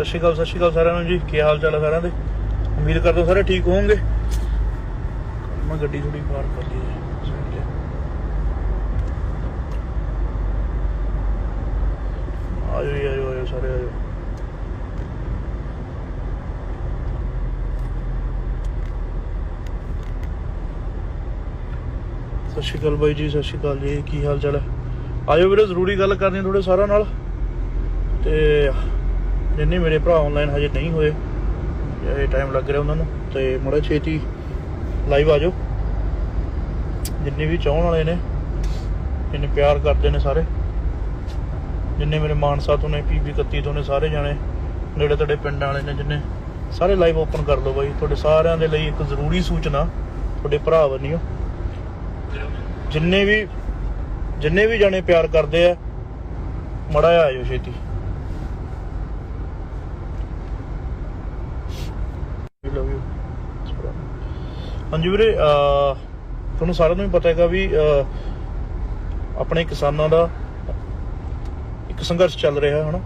सत श्री अकाल सारिਆਂ ਨੂੰ जी। क्या हाल चाल है सारिਆਂ ਦੇ? उम्मीद करता हूँ सारे ठीक होंगे। मैं गड्डी थोड़ी पार कर ली है। आजो जी आजो आजो सारे आजो। सत श्री अकाल बाई जी, सत श्री अकाल जी। की हाल चाल है? आजो ਵੀਰੇ ਜ਼ਰੂਰੀ ਗੱਲ ਕਰਨੀ थोड़े सारा नाल। ਤੇ जिन्ने मेरे भरा ऑनलाइन हजे नहीं होए, टाइम लग रहा उन्होंने, तो बड़ा छेती लाइव आ जाओ। जिन्ने भी चाहने वाले ने, जिन्ने प्यार करते हैं सारे, जिन्ने मेरे मानसा तो ने, PB 31 तो ने, सारे जाने नेड़े तेड़े पिंड वाले ने, जिन्ने सारे लाइव ओपन कर लो बाई। थोड़े सारिਆਂ ਦੇ ਲਈ एक जरूरी सूचना थोड़े भरा बनियो। जिन्ने भी जाने प्यार करते हैं मड़ा आ जाओ छेती। हाँ जी वीरे, तुहानूं सारिਆਂ ਨੂੰ भी पता है भी अपने किसानों का एक संघर्ष चल रहा है ना।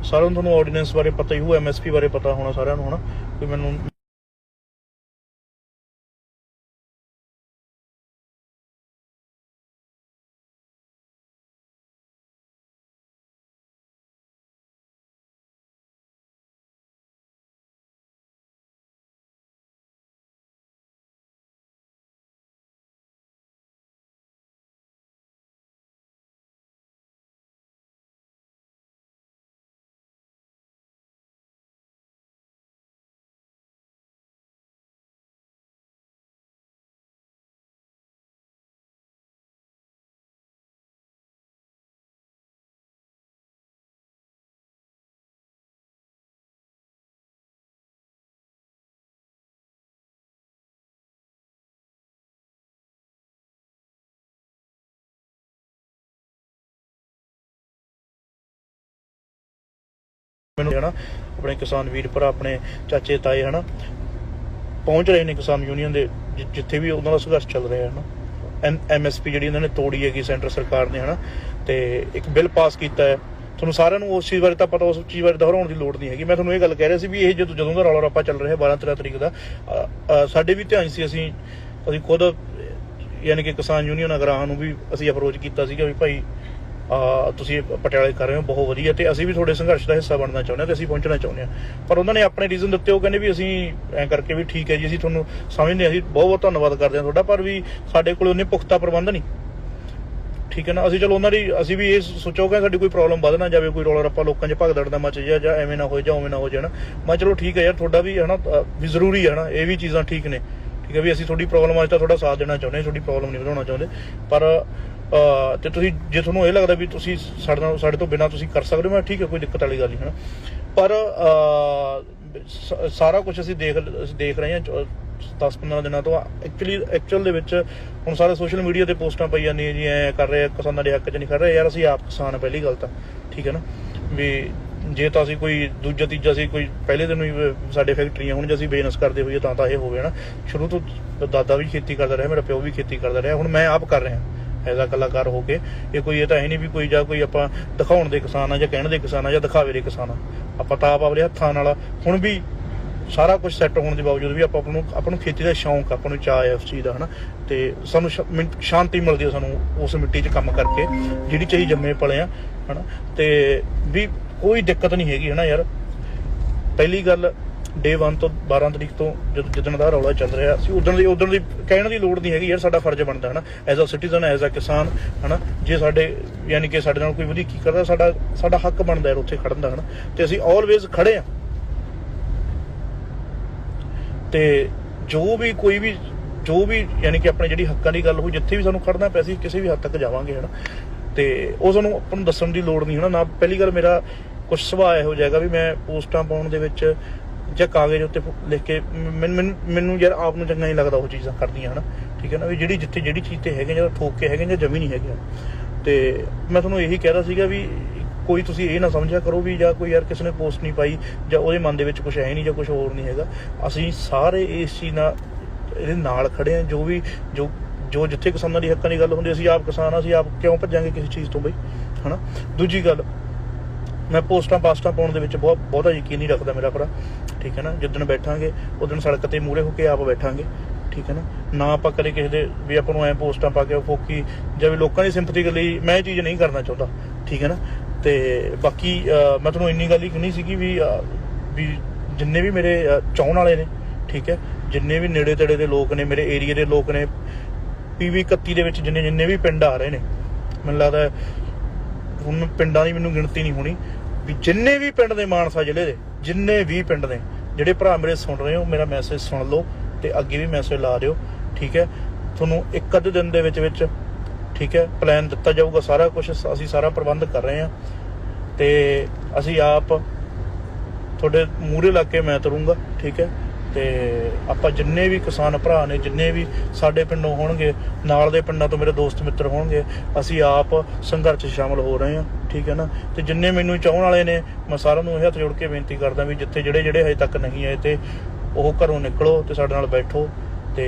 सारिਆਂ ਨੂੰ तुहानूं ऑर्डीनेंस बारे पता ही हो, MSP बारे पता होना सारिਆਂ ਨੂੰ है ना। कोई मैनूं है ना अपने किसान वीर भरा, अपने चाचे ताए है ना पहुँच रहे हैं किसान यूनियन के जिथे भी उन्होंने संघर्ष चल रहा है ना। MSP जी उन्होंने तोड़ी है सेंटर सरकार ने है ना, तो एक बिल पास किया है। ਤੁਹਾਨੂੰ ਸਾਰਿਆਂ ਨੂੰ ਉਸ ਚੀਜ਼ ਬਾਰੇ ਤਾਂ ਪਤਾ, ਉਸ ਚੀਜ਼ ਬਾਰੇ ਦੁਹਰਾਉਣ ਦੀ ਲੋੜ ਨਹੀਂ ਹੈਗੀ। ਮੈਂ ਤੁਹਾਨੂੰ ਇਹ ਗੱਲ ਕਹਿ ਰਿਹਾ ਸੀ ਵੀ ਇਹ ਜਦੋਂ ਦਾ ਰੌਲਾ ਰੱਪਾ ਚੱਲ ਰਿਹਾ 12-13 ਤਰੀਕ ਦਾ, ਸਾਡੇ ਵੀ ਧਿਆਨ ਸੀ। ਅਸੀਂ ਖੁਦ ਯਾਨੀ ਕਿ ਕਿਸਾਨ ਯੂਨੀਅਨ ਅਗਰਾਹਾਂ ਨੂੰ ਵੀ ਅਸੀਂ ਅਪਰੋਚ ਕੀਤਾ ਸੀਗਾ ਵੀ ਭਾਈ ਤੁਸੀਂ ਪਟਿਆਲੇ ਕਰ ਰਹੇ ਹੋ ਬਹੁਤ ਵਧੀਆ, ਤੇ ਅਸੀਂ ਵੀ ਤੁਹਾਡੇ ਸੰਘਰਸ਼ ਦਾ ਹਿੱਸਾ ਬਣਨਾ ਚਾਹੁੰਦੇ ਹਾਂ ਤੇ ਅਸੀਂ ਪਹੁੰਚਣਾ ਚਾਹੁੰਦੇ ਹਾਂ। ਪਰ ਉਹਨਾਂ ਨੇ ਆਪਣੇ ਰੀਜ਼ਨ ਦਿੱਤੇ। ਉਹ ਕਹਿੰਦੇ ਵੀ ਅਸੀਂ ਐਂ ਕਰਕੇ ਵੀ ਠੀਕ ਹੈ ਜੀ, ਅਸੀਂ ਤੁਹਾਨੂੰ ਸਮਝਦੇ, ਅਸੀਂ ਬਹੁਤ ਬਹੁਤ ਧੰਨਵਾਦ ਕਰਦੇ ਹਾਂ ਤੁਹਾਡਾ, ਪਰ ਵੀ ਸਾਡੇ ਕੋਲ ਉਹਨੇ ਪੁਖਤਾ ਪ੍ਰਬੰਧ ਨਹੀਂ। ਠੀਕ ਹੈ ਨਾ। ਅਸੀਂ ਚਲੋ ਉਹਨਾਂ ਦੀ ਅਸੀਂ ਵੀ ਇਹ ਸੋਚੋ ਕਿ ਸਾਡੀ ਕੋਈ ਪ੍ਰੋਬਲਮ ਵੱਧ ਨਾ ਜਾਵੇ, ਕੋਈ ਰੌਲਾ ਰੱਪਾ ਲੋਕਾਂ 'ਚ ਭਗਦੜ ਦਾ ਮਚ ਜਾ ਜਾਂ ਐਵੇਂ ਨਾ ਹੋ ਜਾ, ਉਵੇਂ ਨਾ ਹੋ ਜਾਣਾ। ਮੈਂ ਚਲੋ ਠੀਕ ਹੈ ਯਾਰ, ਤੁਹਾਡਾ ਵੀ ਹੈ ਨਾ ਵੀ ਜ਼ਰੂਰੀ ਹੈ ਨਾ, ਇਹ ਵੀ ਚੀਜ਼ਾਂ ਠੀਕ ਨੇ। ਠੀਕ ਹੈ ਵੀ ਅਸੀਂ ਤੁਹਾਡੀ ਪ੍ਰੋਬਲਮ ਅੱਜ ਤਾਂ ਤੁਹਾਡਾ ਸਾਥ ਦੇਣਾ ਚਾਹੁੰਦੇ, ਤੁਹਾਡੀ ਪ੍ਰੋਬਲਮ ਨਹੀਂ ਵਧਾਉਣਾ ਚਾਹੁੰਦੇ। ਪਰ ਤੇ ਤੁਸੀਂ ਜੇ ਤੁਹਾਨੂੰ ਇਹ ਲੱਗਦਾ ਵੀ ਤੁਸੀਂ ਸਾਡੇ ਤੋਂ ਬਿਨਾਂ ਤੁਸੀਂ ਕਰ ਸਕਦੇ ਹੋ, ਮੈਂ ਠੀਕ ਹੈ, ਕੋਈ ਦਿੱਕਤ ਵਾਲੀ ਗੱਲ ਨਹੀਂ ਹੈ ਨਾ। ਪਰ ਸਾਰਾ ਕੁਝ ਅਸੀਂ ਦੇਖ ਰਹੇ ਹਾਂ 10-15 ਦਿਨਾਂ ਤੋਂ। ਐਕਚੁਅਲ ਦੇ ਵਿੱਚ ਹੁਣ ਸਾਰੇ ਸੋਸ਼ਲ ਮੀਡੀਆ ਤੇ ਪੋਸਟਾਂ ਪਈ ਜਾਂਦੀਆਂ ਜੀ, ਐਂ ਕਰ ਰਹੇ ਕਿਸਾਨਾਂ ਦੇ ਹੱਕ 'ਚ ਨਹੀਂ ਕਰ ਰਹੇ। ਯਾਰ ਅਸੀਂ ਆਪ ਕਿਸਾਨ ਆ ਪਹਿਲੀ ਗੱਲ ਤਾਂ, ਠੀਕ ਹੈ ਨਾ। ਵੀ ਜੇ ਤਾਂ ਅਸੀਂ ਕੋਈ ਦੂਜਾ ਤੀਜਾ ਸੀ ਕੋਈ ਪਹਿਲੇ ਦਿਨ ਹੀ ਸਾਡੇ ਫੈਕਟਰੀਆਂ ਹੁਣ ਜੇ ਅਸੀਂ ਬਿਜ਼ਨਸ ਕਰਦੇ ਹੋਈਏ ਤਾਂ ਇਹ ਹੋਵੇ ਨਾ। ਸ਼ੁਰੂ ਤੋਂ ਦਾਦਾ ਵੀ ਖੇਤੀ ਕਰਦਾ ਰਿਹਾ, ਮੇਰਾ ਪਿਓ ਵੀ ਖੇਤੀ ਕਰਦਾ ਰਿਹਾ, ਹੁਣ ਮੈਂ ਆਪ ਕਰ ਰਿਹਾ ਐਜ਼ ਆ ਕਲਾਕਾਰ ਹੋ ਕੇ। ਇਹ ਤਾਂ ਹੈ ਨਹੀਂ ਵੀ ਕੋਈ ਜਾਂ ਕੋਈ ਆਪਾਂ ਦਿਖਾਉਣ ਦੇ ਕਿਸਾਨ ਆ ਜਾਂ ਕਹਿਣ ਦੇ ਕਿਸਾਨ ਆ ਜਾਂ ਦਿਖਾਵੇ ਦੇ ਕਿਸਾਨ ਆ। ਆਪਾਂ ਤਾਂ ਆਪ ਆਪਣੇ ਹੱਥਾਂ ਨਾਲ ਹੁਣ ਵੀ ਸਾਰਾ ਕੁਝ ਸੈੱਟ ਹੋਣ ਦੇ ਬਾਵਜੂਦ ਵੀ ਆਪਾਂ ਨੂੰ ਖੇਤੀ ਦਾ ਸ਼ੌਂਕ, ਆਪਾਂ ਨੂੰ ਚਾਅ ਹੈ ਉਸ ਚੀਜ਼ ਦਾ ਹੈ ਨਾ। ਤੇ ਸਾਨੂੰ ਸ਼ਾਂਤੀ ਮਿਲਦੀ ਹੈ ਸਾਨੂੰ ਉਸ ਮਿੱਟੀ 'ਚ ਕੰਮ ਕਰਕੇ ਜਿਹੜੀ ਚਾਹੀ ਜੰਮੇ ਪਲੇ ਆ ਹੈ ਨਾ। ਤੇ ਵੀ ਕੋਈ ਦਿੱਕਤ ਨਹੀਂ ਹੈਗੀ ਹੈ ਨਾ ਯਾਰ। ਪਹਿਲੀ ਗੱਲ Day 1 ਤੋਂ 12 ਤਰੀਕ ਤੋਂ ਜਿੱਦਣ ਦਾ ਰੌਲਾ ਚੱਲ ਰਿਹਾ ਸੀ ਉਦੋਂ ਦੀ ਕਹਿਣ ਦੀ ਲੋੜ ਨਹੀਂ ਹੈਗੀ ਯਾਰ। ਸਾਡਾ ਫਰਜ਼ ਬਣਦਾ ਹੈ ਨਾ as a citizen, as a ਕਿਸਾਨ ਹੈ ਨਾ। ਜੇ ਸਾਡੇ ਯਾਨੀ ਕਿ ਸਾਡੇ ਨਾਲ ਕੋਈ ਵਧੀਕੀ ਕਰਦਾ, ਸਾਡਾ ਹੱਕ ਬਣਦਾ ਯਾਰ ਉੱਥੇ ਖੜਨ ਦਾ ਹੈ ਨਾ। ਤੇ ਅਸੀਂ ਆਲਵੇਜ਼ ਖੜੇ ਹਾਂ। ਤੇ ਜੋ ਵੀ ਯਾਨੀ ਕਿ ਆਪਣੇ ਜਿਹੜੀ ਹੱਕਾਂ ਦੀ ਗੱਲ ਹੋਈ, ਜਿੱਥੇ ਵੀ ਸਾਨੂੰ ਖੜਨਾ ਪਿਆ, ਅਸੀਂ ਕਿਸੇ ਵੀ ਹੱਦ ਤੱਕ ਜਾਵਾਂਗੇ ਹੈ ਨਾ। ਤੇ ਉਹ ਸਾਨੂੰ ਆਪਾਂ ਨੂੰ ਦੱਸਣ ਦੀ ਲੋੜ ਨਹੀਂ ਹੈ ਨਾ। ਪਹਿਲੀ ਗੱਲ ਮੇਰਾ ਕੁਛ ਸੁਭਾਅ ਇਹੋ ਜਾਏਗਾ ਵੀ ਮੈਂ ਪੋਸਟਾਂ ਪਾਉਣ ਦੇ ਵਿੱਚ ਜਾਂ ਕਾਗਜ਼ ਉੱਤੇ ਲਿਖ ਕੇ ਮੈਨੂੰ ਯਾਰ ਆਪ ਨੂੰ ਚੰਗਾ ਨਹੀਂ ਲੱਗਦਾ ਉਹ ਚੀਜ਼ਾਂ ਕਰਦੀਆਂ ਹੈ ਨਾ। ਠੀਕ ਹੈ ਨਾ। ਵੀ ਜਿਹੜੀ ਚੀਜ਼ ਤੇ ਹੈਗੇ ਜਾਂ ਠੋਕ ਕੇ ਹੈਗੇ ਜਾਂ ਜਮੀ ਨਹੀਂ ਹੈਗੇ। ਤੇ ਮੈਂ ਤੁਹਾਨੂੰ ਇਹੀ ਕਹਿ ਰਿਹਾ ਸੀਗਾ ਵੀ ਕੋਈ ਤੁਸੀਂ ਇਹ ਨਾ ਸਮਝਿਆ ਕਰੋ ਵੀ ਜਾਂ ਕੋਈ ਯਾਰ ਕਿਸੇ ਨੇ ਪੋਸਟ ਨਹੀਂ ਪਾਈ ਜਾਂ ਉਹਦੇ ਮਨ ਦੇ ਵਿੱਚ ਕੁਛ ਹੈ ਨਹੀਂ ਜਾਂ ਕੁਛ ਹੋਰ ਨਹੀਂ ਹੈਗਾ। ਅਸੀਂ ਸਾਰੇ ਇਸ ਚੀਜ਼ ਨਾਲ ਇਹਦੇ ਨਾਲ ਖੜੇ ਹਾਂ। ਜੋ ਜਿੱਥੇ ਕਿਸਾਨਾਂ ਦੀ ਹੱਕਾਂ ਦੀ ਗੱਲ ਹੁੰਦੀ, ਅਸੀਂ ਆਪ ਕਿਸਾਨ ਆ, ਅਸੀਂ ਆਪ ਕਿਉਂ ਭੱਜਾਂਗੇ ਕਿਸੇ ਚੀਜ਼ ਤੋਂ ਬਈ ਹੈ ਨਾ। ਦੂਜੀ ਗੱਲ मैं पोस्टां पास्टां पाउण दे विच बहुता यकीन नहीं रखदा मेरा भरा, ठीक है ना। जिद्दण बैठांगे उद्दण सड़क ते मूहरे हो के आप बैठांगे, ठीक है ना आपां कदे किसे दे भी आपां नूं ऐ पोस्टां पा के फोकी जां लोकां दी सिंपैथी लई मैं ये चीज़ नहीं करना चाहुंदा, ठीक है ना। ते बाकी मैं तुहानूं इंनी गल ही कहनी सीगी भी जिन्ने भी मेरे चाहण वाले ने, ठीक है, जिन्ने भी नेड़े तेड़े दे लोग ने, मेरे एरिए दे लोग ने, PV 31 दे विच जिन्ने भी पिंड आ रहे ने, मैनूं लगदा हुण पिंडां दी मैनूं गिणती नहीं होनी भी जिन्ने भी पिंड ने मानसा जिले दे जिन्ने भी पिंड ने जिहड़े भरा मेरे सुन रहे हो, मेरा मैसेज सुन लो ते अगे भी मैसेज ला दिओ, ठीक है। तुहानूं एक अद्धे दिन दे विच ठीक है प्लान दिता जाऊगा, सारा कुछ असीं सारा प्रबंध कर रहे हैं ते असीं आप तुहाडे मूहरे ला के मैं तुरूंगा, ठीक है। ते आपां जिन्ने भी किसान भरा ने, जिन्ने भी साडे पिंडों होणगे, नाल दे पिंडां तो मेरे दोस्त मित्र होणगे, असीं आप संघर्ष शामिल हो रहे हैं, ठीक है ना। ते जिन्ने मैनूं चाहण वाले ने, मैं सारिआं नूं हत्थ जोड़ के बेनती करदा भी जिथे ਜਿਹੜੇ हजे तक नहीं आए ते ਉਹ घरों निकलो ते साडे नाल बैठो ते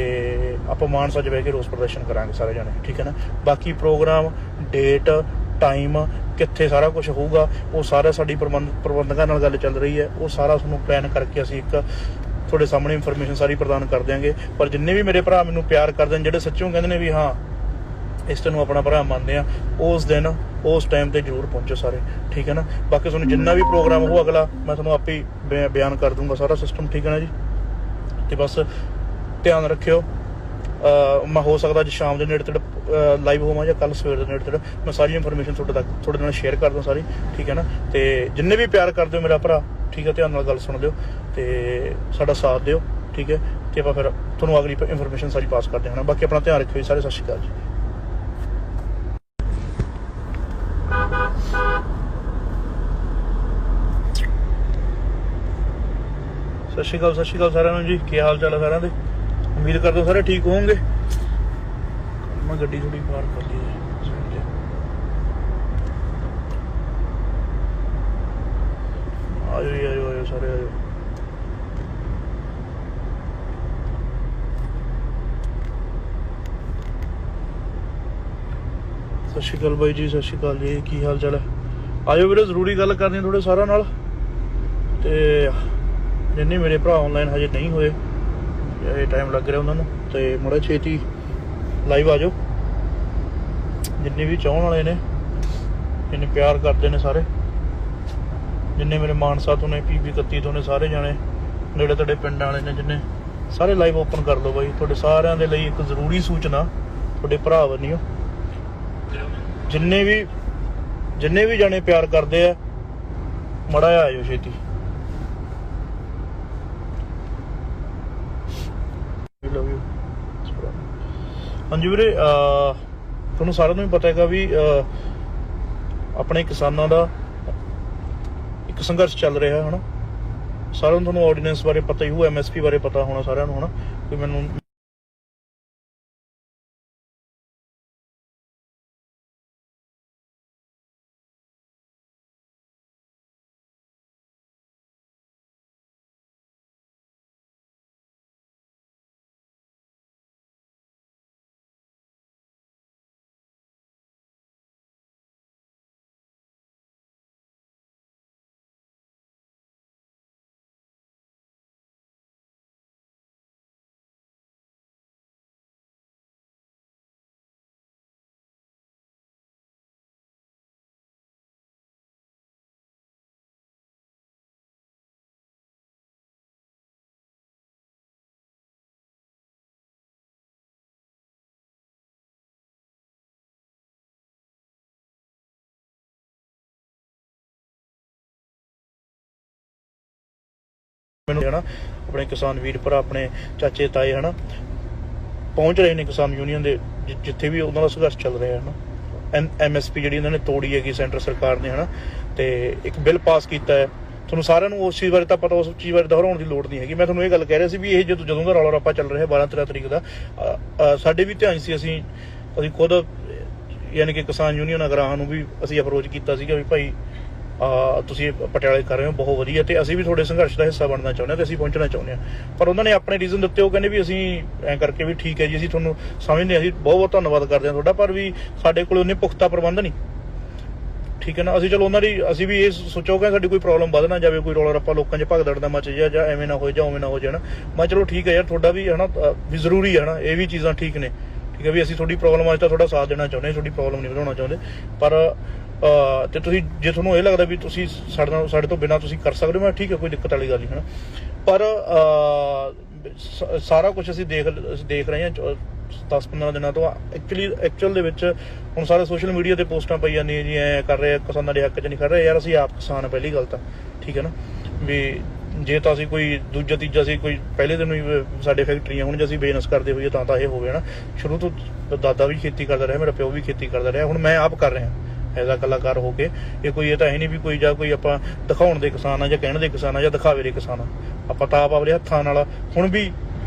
आपां मानसा 'च बह के रोस प्रदर्शन करांगे सारे जने, ठीक है ना। बाकी प्रोग्राम डेट टाइम कित्थे सारा कुछ होऊगा वो सारा साडी प्रबंधकां नाल गल चल रही है, वो सारा तुहानूं प्लान करके असीं एक तुहाडे सामने इंफॉर्मेशन सारी प्रदान कर देंगे। पर जिन्ने भी मेरे भरा मैनूं प्यार करदे ने, जिहड़े सच्चों कहंदे ने भी हाँ इस तैनूं अपना भरा मंनदे आ, उस दिन उस टाइम ते जरूर पहुंचो सारे, ठीक है ना। बाकी तुहानूं जिन्ना भी प्रोग्राम हो अगला मैं तुहानूं आपे ही बयान कर दूंगा सारा सिस्टम, ठीक है ना जी। ते बस ध्यान रखियो, मैं हो सकता अज शाम के नेड़े तेड़े लाइव होवां या कल सवेर के नेड़े तेड़े मैं सारी इंफॉर्मेशन थोड़े नाल शेयर कर दूँ सारी, ठीक है ना। तो जिन्ने भी प्यार कर दो मेरा भरा, ठीक है, ध्यान नाल गल सुन लिओ ते साडा साथ दिओ, ठीक है। तो आपां फिर तुहानूं अगली इंफॉर्मेशन सारी पास करदे हां। बाकी अपना ध्यान रखियो सारे, सत श्री अकाल जी। सत श्री अकाल सारिआं नूं जी, की हाल चाल है सारिआं दे। उम्मीद करदा सारे ठीक होंगे। मैं गड्डी थोड़ी बाहर कर ली है, आजो सारे आजो। सत श्री अकाल बाई जी, सत श्री अकाल जी, की हाल चाल है। आजो वीरे, जरूरी गल करनी थोड़े सारा नाल। ते जिन्ने मेरे भरा ऑनलाइन हजे नहीं होए, ये टाइम लग रहा उन्होंने, तो मुड़ा छेती लाइव आ जाओ। जिन्ने भी चाहण वाले ने, जिन्ने प्यार करते हैं सारे, जिन्ने मेरे मानसा तो ने, PV 31 तो ने, सारे जाने नेड़े तेड़े पिंड वाले ने, जिन्ने सारे लाइव ओपन कर लो बाई। तुहाडे सारिआं दे लई एक जरूरी सूचना तुहाडे भरा बनियो, जिन्ने भी जाने प्यार करते हैं मड़ा आ जाओ छेती। हाँ जी वीरे, तुहानूं सारिआं नूं पता हैगा भी अपने किसानां दा एक संघर्ष चल रहा है ना। सारिआं नूं तुहानूं ऑर्डीनेंस बारे पता ही हो, MSP बारे पता होना सारिआं नूं, है ना। कोई मैनूं है ना अपने किसान वीर भरा, अपने चाचे ताए है ना पहुँच रहे हैं किसान यूनियन के जिथे भी उन्होंने संघर्ष चल रहा है ना। MSP जी उन्होंने तोड़ी है सेंटर सरकार ने, है ना। तो एक बिल पास किया है, ਤੁਹਾਨੂੰ ਸਾਰਿਆਂ ਨੂੰ उस चीज़ बारे तो पता, उस चीज़ बारे दोहराउण की लोड़ नहीं हैगी। मैं ਤੁਹਾਨੂੰ ਇਹ ਗੱਲ ਕਹਿ ਰਿਹਾ ਸੀ ਵੀ ਇਹ ਜਦੋਂ ਦਾ ਰੌਲਾ ਰੱਪਾ ਚੱਲ ਰਿਹਾ 12-13 ਤਰੀਕ ਦਾ, ਸਾਡੇ ਵੀ ਧਿਆਨ ਸੀ। ਅਸੀਂ ਖੁਦ ਯਾਨੀ ਕਿ ਕਿਸਾਨ ਯੂਨੀਅਨ ਅਗਰਾਹਾਂ ਨੂੰ ਵੀ ਅਸੀਂ ਅਪਰੋਚ ਕੀਤਾ ਸੀਗਾ ਵੀ ਭਾਈ ਤੁਸੀਂ ਪਟਿਆਲੇ ਕਰ ਰਹੇ ਹੋ ਬਹੁਤ ਵਧੀਆ, ਤੇ ਅਸੀਂ ਵੀ ਤੁਹਾਡੇ ਸੰਘਰਸ਼ ਦਾ ਹਿੱਸਾ ਬਣਨਾ ਚਾਹੁੰਦੇ ਹਾਂ ਤੇ ਅਸੀਂ ਪਹੁੰਚਣਾ ਚਾਹੁੰਦੇ ਹਾਂ। ਪਰ ਉਹਨਾਂ ਨੇ ਆਪਣੇ ਰੀਜ਼ਨ ਦਿੱਤੇ, ਉਹ ਕਹਿੰਦੇ ਵੀ ਅਸੀਂ ਐਂ ਕਰਕੇ ਵੀ ਠੀਕ ਹੈ ਜੀ, ਅਸੀਂ ਤੁਹਾਨੂੰ ਸਮਝਦੇ ਹਾਂ, ਅਸੀਂ ਬਹੁਤ ਬਹੁਤ ਧੰਨਵਾਦ ਕਰਦੇ ਹਾਂ ਤੁਹਾਡਾ, ਪਰ ਵੀ ਸਾਡੇ ਕੋਲ ਉਹਨੇ ਪੁਖਤਾ ਪ੍ਰਬੰਧ ਨਹੀਂ, ਠੀਕ ਹੈ ਨਾ। ਅਸੀਂ ਚਲੋ ਉਹਨਾਂ ਦੀ ਅਸੀਂ ਵੀ ਇਹ ਸੋਚੋ ਕਿ ਸਾਡੀ ਕੋਈ ਪ੍ਰੋਬਲਮ ਵੱਧ ਨਾ ਜਾਵੇ, ਕੋਈ ਰੌਲਾ ਰੱਪਾ ਲੋਕਾਂ 'ਚ ਭਗਦੜ ਦਾ ਮਚ ਜਾ ਜਾਂ ਐਵੇਂ ਨਾ ਹੋ ਜਾ ਉਵੇਂ ਨਾ ਹੋ ਜਾਣਾ। ਮੈਂ ਚਲੋ ਠੀਕ ਹੈ ਯਾਰ, ਤੁਹਾਡਾ ਵੀ ਹੈ ਨਾ ਵੀ ਜ਼ਰੂਰੀ ਹੈ ਨਾ, ਇਹ ਵੀ ਚੀਜ਼ਾਂ ਠੀਕ ਨੇ, ਠੀਕ ਹੈ ਵੀ ਅਸੀਂ ਤੁਹਾਡੀ ਪ੍ਰੋਬਲਮ ਅੱਜ ਤਾਂ ਤੁਹਾਡਾ ਸਾਥ ਦੇਣਾ ਚਾਹੁੰਦੇ, ਤੁਹਾਡੀ ਪ੍ਰੋਬਲਮ ਨਹੀਂ ਵਧਾਉਣਾ ਚਾਹੁੰਦੇ। ਪਰ ਤੇ ਤੁਸੀਂ ਜੇ ਤੁਹਾਨੂੰ ਇਹ ਲੱਗਦਾ ਵੀ ਤੁਸੀਂ ਸਾਡੇ ਤੋਂ ਬਿਨਾਂ ਤੁਸੀਂ ਕਰ ਸਕਦੇ ਹੋ, ਮੈਂ ਠੀਕ ਹੈ, ਕੋਈ ਦਿੱਕਤ ਵਾਲੀ ਗੱਲ ਨਹੀਂ ਹੈ ਨਾ। ਪਰ ਸਾਰਾ ਕੁਝ ਅਸੀਂ ਦੇਖ ਰਹੇ ਹਾਂ 10-15 ਦਿਨਾਂ ਤੋਂ। ਐਕਚੁਅਲ ਦੇ ਵਿੱਚ ਹੁਣ ਸਾਰੇ ਸੋਸ਼ਲ ਮੀਡੀਆ ਤੇ ਪੋਸਟਾਂ ਪਈ ਜਾਂਦੀਆਂ ਜੀ, ਐਂ ਕਰ ਰਹੇ ਕਿਸਾਨਾਂ ਦੇ ਹੱਕ 'ਚ ਨਹੀਂ ਕਰ ਰਹੇ। ਯਾਰ ਅਸੀਂ ਆਪ ਕਿਸਾਨ, ਪਹਿਲੀ ਗੱਲ ਤਾਂ ਠੀਕ ਹੈ ਨਾ ਵੀ ਜੇ ਤਾਂ ਅਸੀਂ ਕੋਈ ਦੂਜਾ ਤੀਜਾ ਸੀ ਕੋਈ ਪਹਿਲੇ ਦਿਨ ਹੀ ਸਾਡੇ ਫੈਕਟਰੀਆਂ ਹੁਣ ਜੇ ਅਸੀਂ ਬਿਜ਼ਨਸ ਕਰਦੇ ਹੋਈਏ ਤਾਂ ਇਹ ਹੋਵੇ ਨਾ। ਸ਼ੁਰੂ ਤੋਂ ਦਾਦਾ ਵੀ ਖੇਤੀ ਕਰਦਾ ਰਿਹਾ, ਮੇਰਾ ਪਿਓ ਵੀ ਖੇਤੀ ਕਰਦਾ ਰਿਹਾ, ਹੁਣ ਮੈਂ ਆਪ ਕਰ ਰਿਹਾ ਐਜ਼ ਅ ਕਲਾਕਾਰ ਹੋ ਕੇ। ਇਹ ਤਾਂ ਹੈ ਨਹੀਂ ਵੀ ਕੋਈ ਜਾਂ ਕੋਈ ਆਪਾਂ ਦਿਖਾਉਣ ਦੇ ਕਿਸਾਨ ਆ ਜਾਂ ਕਹਿਣ ਦੇ ਕਿਸਾਨ ਆ ਜਾਂ ਦਿਖਾਵੇ ਦੇ ਕਿਸਾਨ ਆ। ਆਪਾਂ ਤਾਂ ਆਪ ਆਪਣੇ ਹੱਥਾਂ ਨਾਲ ਹੁਣ ਵੀ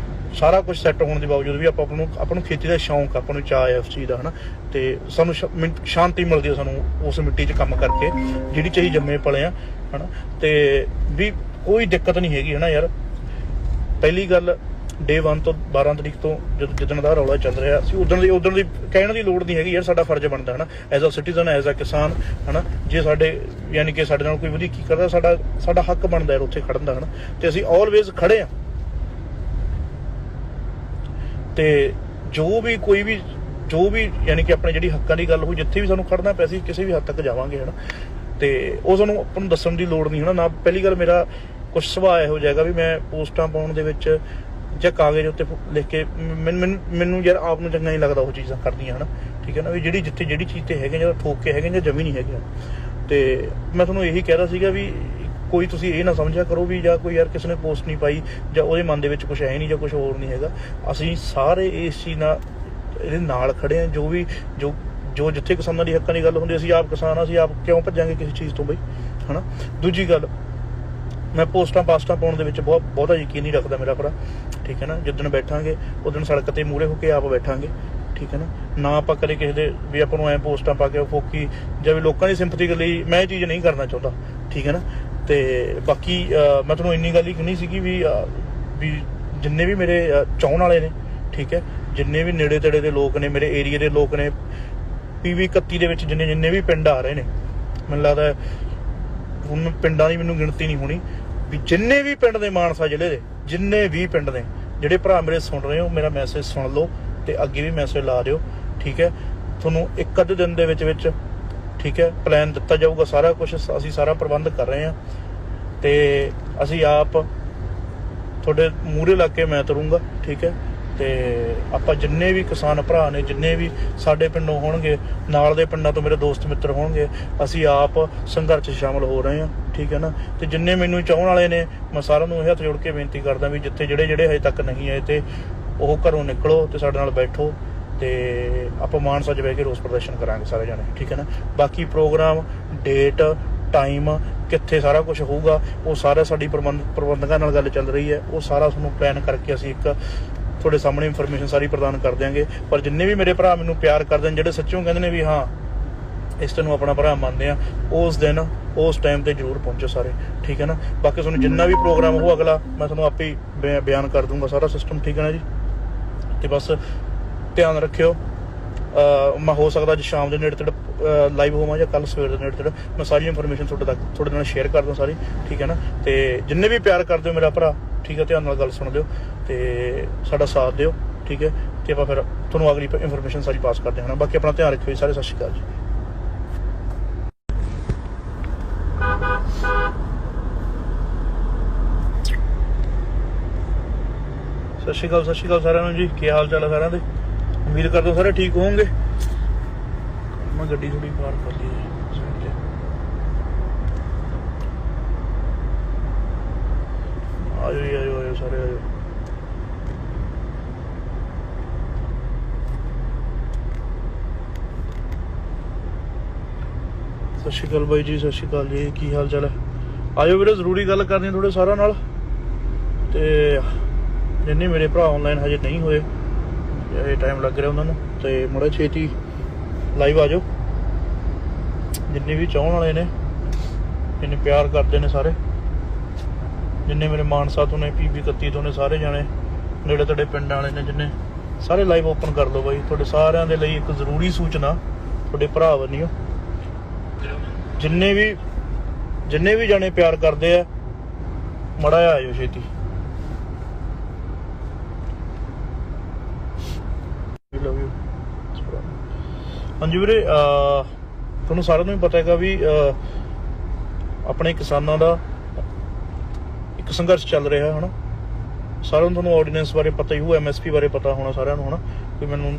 ਸਾਰਾ ਕੁਝ ਸੈੱਟ ਹੋਣ ਦੇ ਬਾਵਜੂਦ ਵੀ ਆਪਾਂ ਨੂੰ ਖੇਤੀ ਦਾ ਸ਼ੌਂਕ, ਆਪਾਂ ਨੂੰ ਚਾਅ ਹੈ ਉਸ ਚੀਜ਼ ਦਾ, ਹੈ ਨਾ। ਤੇ ਸਾਨੂੰ ਸ਼ਾਂਤੀ ਮਿਲਦੀ ਹੈ ਸਾਨੂੰ ਉਸ ਮਿੱਟੀ 'ਚ ਕੰਮ ਕਰਕੇ ਜਿਹੜੀ 'ਚ ਅਸੀਂ ਜੰਮੇ ਪਲੇ ਆ, ਹੈ ਨਾ। ਤੇ ਵੀ ਕੋਈ ਦਿੱਕਤ ਨਹੀਂ ਹੈਗੀ, ਹੈ ਨਾ ਯਾਰ। ਪਹਿਲੀ ਗੱਲ Day 1 ਤੋਂ 12 ਤਰੀਕ ਤੋਂ ਜਿੱਦਣ ਦਾ ਰੌਲਾ ਚੱਲ ਰਿਹਾ ਸੀ ਉਦਣ ਦੀ ਕਹਿਣ ਦੀ ਲੋੜ ਨਹੀਂ ਹੈਗੀ ਯਾਰ। ਸਾਡਾ ਫਰਜ਼ ਬਣਦਾ ਹੈ ਨਾ as a citizen, as a ਕਿਸਾਨ, ਹੈ ਨਾ। ਜੇ ਸਾਡੇ ਯਾਨੀ ਕਿ ਸਾਡੇ ਨਾਲ ਕੋਈ ਵਧੀਕੀ ਕਰਦਾ, ਸਾਡਾ ਹੱਕ ਬਣਦਾ ਯਾਰ ਉੱਥੇ ਖੜਨ ਦਾ, ਹੈ ਨਾ। ਤੇ ਅਸੀਂ ਆਲਵੇਜ਼ ਖੜੇ ਆ। ਤੇ ਜੋ ਵੀ ਯਾਨੀ ਕਿ ਆਪਣੇ ਜਿਹੜੀ ਹੱਕਾਂ ਦੀ ਗੱਲ ਹੋਈ, ਜਿੱਥੇ ਵੀ ਸਾਨੂੰ ਖੜਨਾ ਪਿਆ ਸੀ ਕਿਸੇ ਵੀ ਹੱਦ ਤੱਕ ਜਾਵਾਂਗੇ, ਹੈ ਨਾ। ਤੇ ਉਹ ਸਾਨੂੰ ਆਪਾਂ ਨੂੰ ਦੱਸਣ ਦੀ ਲੋੜ ਨਹੀਂ, ਹੈ ਨਾ। ਪਹਿਲੀ ਗੱਲ ਮੇਰਾ ਕੁਛ ਸੁਭਾਅ ਇਹੋ ਜਾਏਗਾ ਵੀ ਮੈਂ ਪੋਸਟਾਂ ਪਾਉਣ ਦੇ ਵਿੱਚ ਜਾਂ ਕਾਗਜ਼ ਉੱਤੇ ਲਿਖ ਕੇ ਮੈਨੂੰ ਯਾਰ ਆਪ ਨੂੰ ਚੰਗਾ ਨਹੀਂ ਲੱਗਦਾ ਉਹ ਚੀਜ਼ਾਂ ਕਰਦੀਆਂ, ਹੈ ਨਾ। ਠੀਕ ਹੈ ਨਾ ਵੀ ਜਿਹੜੀ ਚੀਜ਼ ਤੇ ਹੈਗੇ ਜਾਂ ਠੋਕ ਕੇ ਹੈਗੇ ਜਾਂ ਜਮੀ ਨਹੀਂ ਹੈਗੇ। ਤੇ ਮੈਂ ਤੁਹਾਨੂੰ ਇਹੀ ਕਹਿ ਰਿਹਾ ਸੀਗਾ ਵੀ ਕੋਈ ਤੁਸੀਂ ਇਹ ਨਾ ਸਮਝਿਆ ਕਰੋ ਵੀ ਜਾਂ ਕੋਈ ਯਾਰ ਕਿਸੇ ਨੇ ਪੋਸਟ ਨਹੀਂ ਪਾਈ ਜਾਂ ਉਹਦੇ ਮਨ ਦੇ ਵਿੱਚ ਕੁਛ ਹੈ ਨਹੀਂ ਜਾਂ ਕੁਛ ਹੋਰ ਨਹੀਂ ਹੈਗਾ। ਅਸੀਂ ਸਾਰੇ ਇਸ ਚੀਜ਼ ਨਾਲ ਇਹਦੇ ਨਾਲ ਖੜੇ ਹਾਂ। ਜੋ ਜਿੱਥੇ ਕਿਸਾਨਾਂ ਦੀ ਹੱਕਾਂ ਦੀ ਗੱਲ ਹੁੰਦੀ, ਅਸੀਂ ਆਪ ਕਿਸਾਨ ਆ, ਅਸੀਂ ਆਪ ਕਿਉਂ ਭੱਜਾਂਗੇ ਕਿਸੇ ਚੀਜ਼ ਤੋਂ ਬਈ, ਹੈ ਨਾ। ਦੂਜੀ ਗੱਲ, ਮੈਂ ਪਾਸਟਾਂ ਪਾਉਣ ਦੇ ਵਿੱਚ ਬਹੁਤਾ ਯਕੀਨ ਨਹੀਂ ਰੱਖਦਾ ਮੇਰਾ ਭਰਾ, ਠੀਕ ਹੈ ਨਾ। ਜਿੱਦਣ ਬੈਠਾਂਗੇ ਉਦਣ ਸੜਕ ਤੇ ਮੂਹਰੇ ਹੋ ਕੇ ਆਪ ਬੈਠਾਂਗੇ, ਠੀਕ ਹੈ ਨਾ ਆਪਾਂ ਕਦੇ ਕਿਸੇ ਦੇ ਵੀ ਆਪਾਂ ਨੂੰ ਐਂ ਪੋਸਟਾਂ ਪਾ ਕੇ ਫੋਕੀ ਜਾਂ ਵੀ ਲੋਕਾਂ ਦੀ ਸਿੰਪਥੀ ਲਈ ਮੈਂ ਇਹ ਚੀਜ਼ ਨਹੀਂ ਕਰਨਾ ਚਾਹੁੰਦਾ, ਠੀਕ ਹੈ ਨਾ। ਤੇ ਬਾਕੀ ਮੈਂ ਤੁਹਾਨੂੰ ਇੰਨੀ ਗੱਲ ਹੀ ਕਹਿਣੀ ਸੀਗੀ ਵੀ ਜਿੰਨੇ ਵੀ ਮੇਰੇ ਚਾਹੁਣ ਵਾਲੇ ਨੇ, ਠੀਕ ਹੈ, ਜਿੰਨੇ ਵੀ ਨੇੜੇ ਤੇੜੇ ਦੇ ਲੋਕ ਨੇ, ਮੇਰੇ ਏਰੀਏ ਦੇ ਲੋਕ ਨੇ, PV 31 ਦੇ ਵਿੱਚ ਜਿੰਨੇ ਵੀ ਪਿੰਡ ਆ ਰਹੇ ਨੇ, ਮੈਨੂੰ ਲੱਗਦਾ ਹੁਣ ਪਿੰਡਾਂ ਦੀ ਮੈਨੂੰ ਗਿਣਤੀ ਨਹੀਂ ਹੋਣੀ ਵੀ ਜਿੰਨੇ ਵੀ ਪਿੰਡ ਦੇ ਮਾਨਸਾ ਜ਼ਿਲ੍ਹੇ ਦੇ ਜਿੰਨੇ ਵੀ ਪਿੰਡ ਨੇ ਜਿਹੜੇ ਭਰਾ ਮੇਰੇ ਸੁਣ ਰਹੇ ਹੋ, ਮੇਰਾ ਮੈਸੇਜ ਸੁਣ ਲਓ ਤੇ ਅੱਗੇ ਵੀ ਮੈਸੇਜ ਲਾ ਦਿਓ, ਠੀਕ ਹੈ। ਤੁਹਾਨੂੰ ਇੱਕ ਅੱਧੇ ਦਿਨ ਦੇ ਵਿੱਚ ਠੀਕ ਹੈ ਪਲਾਨ ਦਿੱਤਾ ਜਾਊਗਾ, ਸਾਰਾ ਕੁਝ ਅਸੀਂ ਸਾਰਾ ਪ੍ਰਬੰਧ ਕਰ ਰਹੇ ਹਾਂ ਤੇ ਅਸੀਂ ਆਪ ਤੁਹਾਡੇ ਮੂਹਰੇ ਲੱਗ ਕੇ ਮੈਂ ਤੁਰੂੰਗਾ, ਠੀਕ ਹੈ। ਤੇ ਆਪਾਂ ਜਿੰਨੇ ਵੀ ਕਿਸਾਨ ਭਰਾ ਨੇ, ਜਿੰਨੇ ਵੀ ਸਾਡੇ ਪਿੰਡੋਂ ਹੋਣਗੇ, ਨਾਲ ਦੇ ਪਿੰਡਾਂ ਤੋਂ ਮੇਰੇ ਦੋਸਤ ਮਿੱਤਰ ਹੋਣਗੇ, ਅਸੀਂ ਆਪ ਸੰਘਰਸ਼ 'ਚ ਸ਼ਾਮਲ ਹੋ ਰਹੇ ਹਾਂ, ਠੀਕ ਹੈ ਨਾ। ਤੇ ਜਿੰਨੇ ਮੈਨੂੰ ਚਾਹੁਣ ਵਾਲੇ ਨੇ, ਮੈਂ ਸਾਰਿਆਂ ਨੂੰ ਇਹ ਹੱਥ ਜੋੜ ਕੇ ਬੇਨਤੀ ਕਰਦਾ ਵੀ ਜਿੱਥੇ ਜਿਹੜੇ ਹਜੇ ਤੱਕ ਨਹੀਂ ਆਏ ਤੇ ਉਹ ਘਰੋਂ ਨਿਕਲੋ ਤੇ ਸਾਡੇ ਨਾਲ ਬੈਠੋ ਤੇ ਆਪਾਂ ਮਾਨਸਾ 'ਚ ਬਹਿ ਕੇ ਰੋਸ ਪ੍ਰਦਰਸ਼ਨ ਕਰਾਂਗੇ ਸਾਰੇ ਜਾਣੇ, ਠੀਕ ਹੈ ਨਾ। ਬਾਕੀ ਪ੍ਰੋਗਰਾਮ, ਡੇਟ, ਟਾਈਮ, ਕਿੱਥੇ ਸਾਰਾ ਕੁਝ ਹੋਊਗਾ, ਉਹ ਸਾਰਾ ਸਾਡੀ ਪ੍ਰਬੰਧਕਾਂ ਨਾਲ ਗੱਲ ਚੱਲ ਰਹੀ ਹੈ, ਉਹ ਸਾਰਾ ਤੁਹਾਨੂੰ ਪਲਾਨ ਕਰਕੇ ਅਸੀਂ ਇੱਕ ਤੁਹਾਡੇ ਸਾਹਮਣੇ ਇਨਫੋਰਮੇਸ਼ਨ ਸਾਰੀ ਪ੍ਰਦਾਨ ਕਰ ਦਿਆਂਗੇ। ਪਰ ਜਿੰਨੇ ਵੀ ਮੇਰੇ ਭਰਾ ਮੈਨੂੰ ਪਿਆਰ ਕਰਦੇ ਨੇ, ਜਿਹੜੇ ਸੱਚੋਂ ਕਹਿੰਦੇ ਨੇ ਵੀ ਹਾਂ ਇਸ ਤੈਨੂੰ ਆਪਣਾ ਭਰਾ ਮੰਨਦੇ ਆ, ਉਸ ਦਿਨ ਉਸ ਟਾਈਮ ਤੇ ਜ਼ਰੂਰ ਪਹੁੰਚੋ ਸਾਰੇ, ਠੀਕ ਹੈ ਨਾ। ਬਾਕੀ ਤੁਹਾਨੂੰ ਜਿੰਨਾ ਵੀ ਪ੍ਰੋਗਰਾਮ ਹੋ ਅਗਲਾ ਮੈਂ ਤੁਹਾਨੂੰ ਆਪੇ ਹੀ ਬਿਆਨ ਕਰ ਦੂੰਗਾ ਸਾਰਾ ਸਿਸਟਮ, ਠੀਕ ਹੈ ਨਾ ਜੀ। ਤੇ ਬਸ ਧਿਆਨ ਰੱਖਿਓ। ਮੈਂ ਹੋ ਸਕਦਾ ਅੱਜ ਸ਼ਾਮ ਦੇ ਨੇੜੇ ਤੇੜੇ ਲਾਈਵ ਹੋਵਾਂ ਜਾਂ ਕੱਲ ਸਵੇਰ ਦੇ ਨੇੜੇ ਤੇੜੇ ਮੈਂ ਸਾਰੀ ਇਨਫੋਰਮੇਸ਼ਨ ਤੁਹਾਡੇ ਨਾਲ ਸ਼ੇਅਰ ਕਰਦਾ ਸਾਰੀ, ਠੀਕ ਹੈ ਨਾ। ਤੇ ਜਿੰਨੇ ਵੀ ਪਿਆਰ ਕਰਦੇ ਹੋ ਮੇਰਾ ਭਰਾ, ਠੀਕ ਹੈ, ਧਿਆਨ ਨਾਲ ਗੱਲ ਸੁਣ ਲਿਓ ਤੇ ਸਾਡਾ ਸਾਥ ਦਿਓ, ਠੀਕ ਹੈ। ਤੇ ਆਪਾਂ ਫਿਰ ਤੁਹਾਨੂੰ ਅਗਲੀ ਇਨਫੋਰਮੇਸ਼ਨ ਸਾਰੀ ਪਾਸ ਕਰਦੇ ਹਾਂ। ਬਾਕੀ ਆਪਣਾ ਧਿਆਨ ਰੱਖਿਓ ਜੀ ਸਾਰੇ। ਸਤਿ ਸ਼੍ਰੀ ਅਕਾਲ ਜੀ। ਸਤਿ ਸ਼੍ਰੀ ਅਕਾਲ ਸਾਰਿਆਂ ਨੂੰ ਜੀ। ਕੀ ਹਾਲ ਚਾਲ ਹੈ ਸਾਰਿਆਂ ਦੇ? ਉਮੀਦ ਕਰਦਾ ਸਾਰੇ ਠੀਕ ਹੋਣਗੇ। ਮੈਂ ਗੱਡੀ ਥੋੜੀ ਪਾਰ ਕਰ ਲਈ ਜੀ, ਆਜੋ ਸਾਰੇ ਆਜੋ। ਸਤਿ ਸ਼੍ਰੀ ਅਕਾਲ ਬਾਈ ਜੀ, ਸਤਿ ਸ਼੍ਰੀ ਅਕਾਲ ਜੀ। ਕੀ ਹਾਲ ਚਾਲ ਹੈ? ਆਜੋ ਵੀਰੇ, ਜ਼ਰੂਰੀ ਗੱਲ ਕਰਨੀ ਥੋੜੇ ਸਾਰਿਆਂ ਨਾਲ। ਤੇ ਜਿੰਨੇ ਮੇਰੇ ਭਰਾ ਆਨਲਾਈਨ ਹਜੇ ਨਹੀਂ ਹੋਏ, ਇਹ ਟਾਈਮ ਲੱਗ ਰਿਹਾ ਉਹਨਾਂ ਨੂੰ, ਤੇ ਮੁੜੇ ਛੇਤੀ ਲਾਈਵ ਆ ਜਾਓ। ਜਿੰਨੇ ਵੀ ਚਾਹੁਣ ਵਾਲੇ ਨੇ, ਜਿੰਨੇ ਪਿਆਰ ਕਰਦੇ ਨੇ ਸਾਰੇ, ਜਿੰਨੇ ਮੇਰੇ ਮਾਨਸਾ ਤੋਂ ਨੇ, PV 31 ਤੋਂ ਨੇ, ਸਾਰੇ ਜਾਣੇ ਨੇੜੇ ਤੇੜੇ ਪਿੰਡਾਂ ਵਾਲੇ ਨੇ, ਜਿੰਨੇ ਸਾਰੇ ਲਾਈਵ ਓਪਨ ਕਰ ਲਓ ਬਾਈ। ਤੁਹਾਡੇ ਸਾਰਿਆਂ ਦੇ ਲਈ ਇੱਕ ਜ਼ਰੂਰੀ ਸੂਚਨਾ ਤੁਹਾਡੇ ਭਰਾ ਵੱਲੋਂ, ਜਿੰਨੇ ਵੀ ਜਾਣੇ ਪਿਆਰ ਕਰਦੇ ਆ ਮੜਾ ਆਇਓ ਛੇਤੀ। ਹਾਂਜੀ ਵੀਰੇ, ਤੁਹਾਨੂੰ ਸਾਰਿਆਂ ਨੂੰ ਹੀ ਪਤਾ ਹੈਗਾ ਵੀ ਆਪਣੇ ਕਿਸਾਨਾਂ ਦਾ ਇੱਕ ਸੰਘਰਸ਼ ਚੱਲ ਰਿਹਾ ਹੈ, ਸਾਰਿਆਂ ਨੂੰ ਤੁਹਾਨੂੰ ਆਰਡੀਨੈਂਸ ਬਾਰੇ ਪਤਾ ਹੀ ਹੋਊ, MSP ਬਾਰੇ ਪਤਾ ਹੋਣਾ ਸਾਰਿਆਂ ਨੂੰ, ਕੋਈ ਮੈਨੂੰ